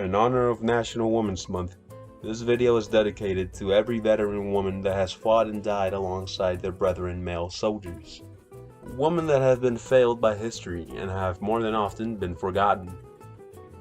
In honor of National Women's Month, this video is dedicated to every veteran woman that has fought and died alongside their brethren male soldiers. Women that have been failed by history and have more than often been forgotten.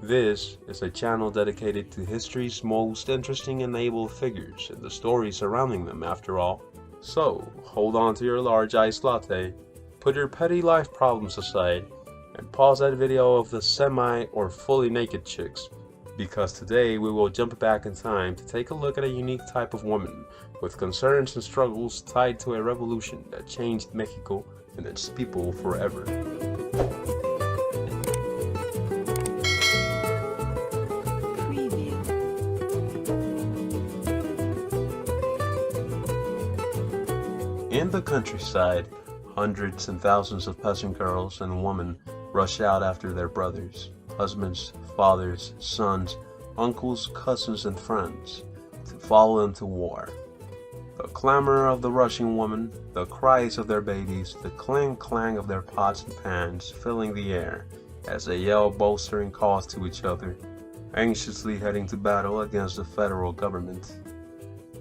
This is a channel dedicated to history's most interesting and able figures and the stories surrounding them after all. So, hold on to your large iced latte, put your petty life problems aside, and pause that video of the semi or fully naked chicks, because today we will jump back in time to take a look at a unique type of woman with concerns and struggles tied to a revolution that changed Mexico and its people forever. In the countryside, hundreds and thousands of peasant girls and women rush out after their brothers, husbands, fathers, sons, uncles, cousins, and friends to follow them to war. The clamor of the rushing women, the cries of their babies, the clang of their pots and pans filling the air as they yell bolstering calls to each other, anxiously heading to battle against the federal government.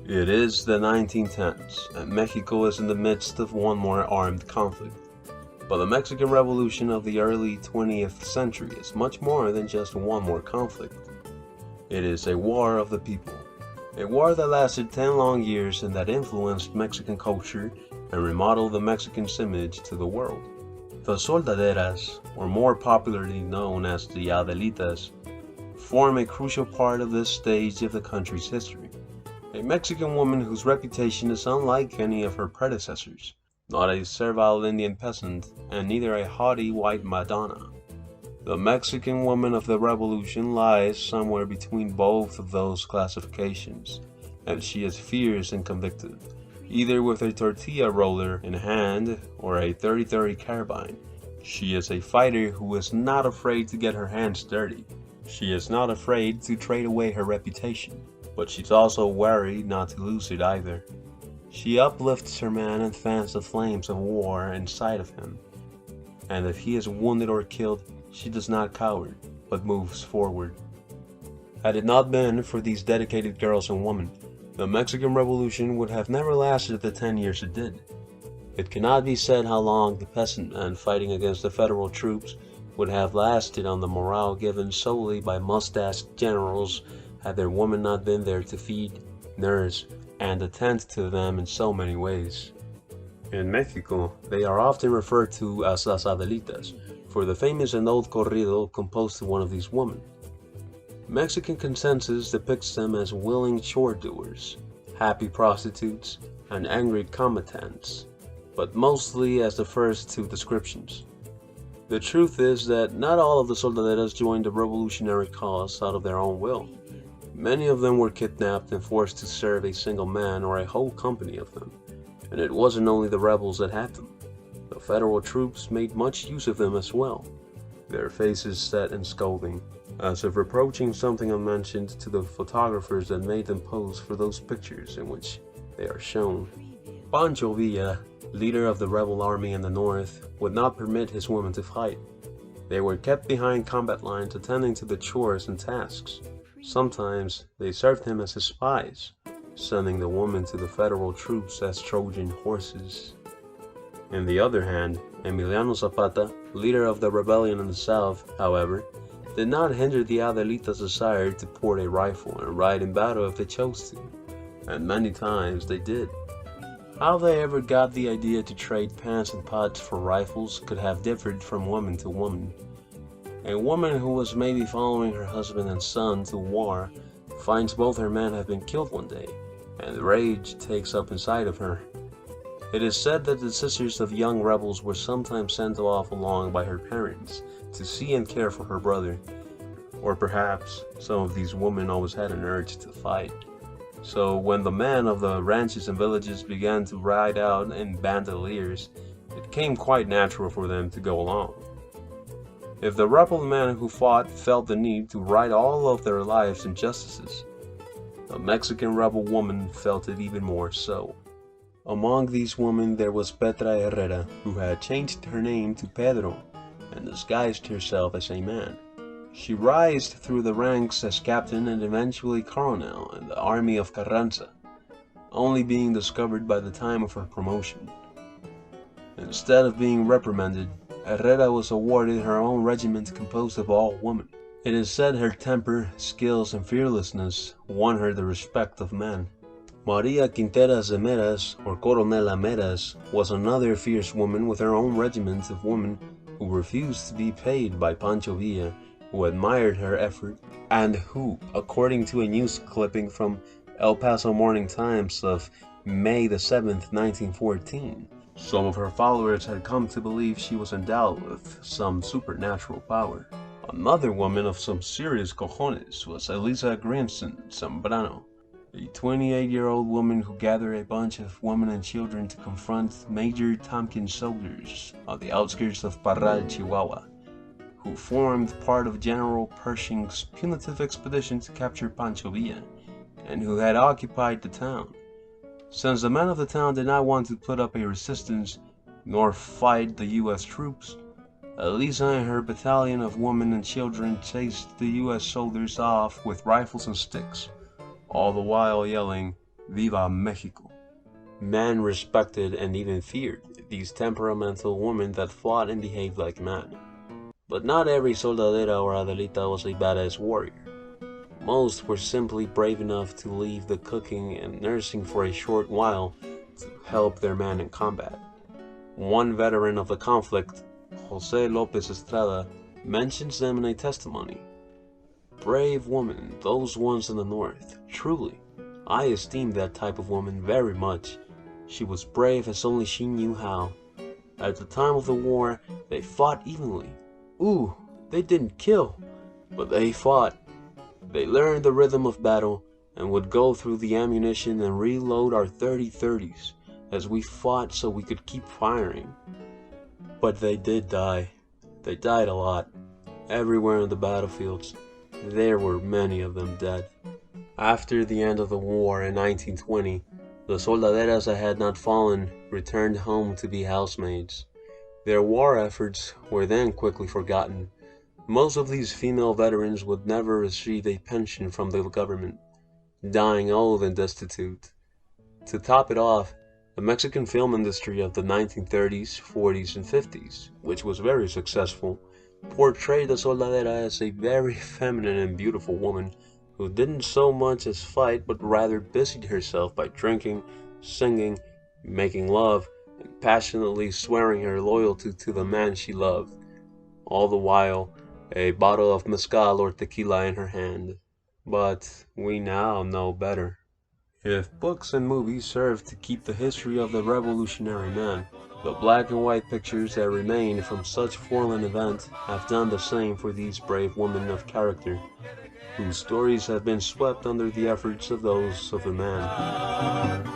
It is the 1910s, and Mexico is in the midst of one more armed conflict. But the Mexican Revolution of the early 20th century is much more than just one more conflict. It is a war of the people. A war that lasted 10 long years and that influenced Mexican culture and remodeled the Mexican's image to the world. The soldaderas, or more popularly known as the Adelitas, form a crucial part of this stage of the country's history. A Mexican woman whose reputation is unlike any of her predecessors, not a servile Indian peasant, and neither a haughty white Madonna. The Mexican woman of the Revolution lies somewhere between both of those classifications, and she is fierce and convicted, either with a tortilla roller in hand or a 30-30 carbine. She is a fighter who is not afraid to get her hands dirty. She is not afraid to trade away her reputation, but she's also wary not to lose it either. She uplifts her man and fans the flames of war inside of him, and if he is wounded or killed, she does not cower, but moves forward. Had it not been for these dedicated girls and women, the Mexican Revolution would have never lasted the 10 years it did. It cannot be said how long the peasant men fighting against the federal troops would have lasted on the morale given solely by mustached generals had their women not been there to feed, nurse, and attend to them in so many ways. In Mexico, they are often referred to as Las Adelitas, for the famous and old corrido composed to one of these women. Mexican consensus depicts them as willing chore doers, happy prostitutes, and angry combatants, but mostly as the first two descriptions. The truth is that not all of the soldaderas joined the revolutionary cause out of their own will. Many of them were kidnapped and forced to serve a single man or a whole company of them, and it wasn't only the rebels that had them. The federal troops made much use of them as well, their faces set in scolding, as if reproaching something unmentioned to the photographers that made them pose for those pictures in which they are shown. Pancho Villa, leader of the rebel army in the north, would not permit his women to fight. They were kept behind combat lines attending to the chores and tasks. Sometimes they served him as his spies, sending the women to the federal troops as Trojan horses. On the other hand, Emiliano Zapata, leader of the rebellion in the south, however, did not hinder the Adelitas' desire to port a rifle and ride in battle if they chose to, and many times they did. How they ever got the idea to trade pans and pots for rifles could have differed from woman to woman. A woman who was maybe following her husband and son to war finds both her men have been killed one day, and rage takes up inside of her. It is said that the sisters of young rebels were sometimes sent off along by her parents to see and care for her brother, or perhaps some of these women always had an urge to fight. So when the men of the ranches and villages began to ride out in bandoliers, it came quite natural for them to go along. If the rebel men who fought felt the need to right all of their lives' injustices, the Mexican rebel woman felt it even more so. Among these women there was Petra Herrera, who had changed her name to Pedro and disguised herself as a man. She rised through the ranks as captain and eventually colonel in the army of Carranza, only being discovered by the time of her promotion. Instead of being reprimanded, Herrera was awarded her own regiment composed of all women. It is said her temper, skills, and fearlessness won her the respect of men. Maria Quinteras de Meras, or Coronela Meras, was another fierce woman with her own regiment of women who refused to be paid by Pancho Villa, who admired her effort, and who, according to a news clipping from El Paso Morning Times of May the 7th, 1914, some of her followers had come to believe she was endowed with some supernatural power. Another woman of some serious cojones was Elisa Grimson Zambrano, a 28-year-old woman who gathered a bunch of women and children to confront Major Tompkins soldiers on the outskirts of Parral, Chihuahua, who formed part of General Pershing's punitive expedition to capture Pancho Villa, and who had occupied the town. Since the men of the town did not want to put up a resistance nor fight the U.S. troops, Elisa and her battalion of women and children chased the U.S. soldiers off with rifles and sticks, all the while yelling, "Viva Mexico!" Men respected and even feared these temperamental women that fought and behaved like men. But not every soldadera or Adelita was a badass warrior. Most were simply brave enough to leave the cooking and nursing for a short while to help their men in combat. One veteran of the conflict, Jose Lopez Estrada, mentions them in a testimony. Brave women, those ones in the north. Truly, I esteemed that type of woman very much. She was brave as only she knew how. At the time of the war, they fought evenly. Ooh, they didn't kill, but they fought. They learned the rhythm of battle and would go through the ammunition and reload our 30-30s as we fought so we could keep firing. But they did die. They died a lot. Everywhere in the battlefields. There were many of them dead. After the end of the war in 1920, the soldaderas that had not fallen returned home to be housemaids. Their war efforts were then quickly forgotten. Most of these female veterans would never receive a pension from the government, dying old and destitute. To top it off, the Mexican film industry of the 1930s, 40s, and 50s, which was very successful, portrayed the soldadera as a very feminine and beautiful woman who didn't so much as fight but rather busied herself by drinking, singing, making love, and passionately swearing her loyalty to the man she loved, all the while a bottle of mezcal or tequila in her hand. But we now know better. If books and movies serve to keep the history of the Revolutionary Man, the black and white pictures that remain from such foreign events have done the same for these brave women of character, whose stories have been swept under the efforts of those of the man.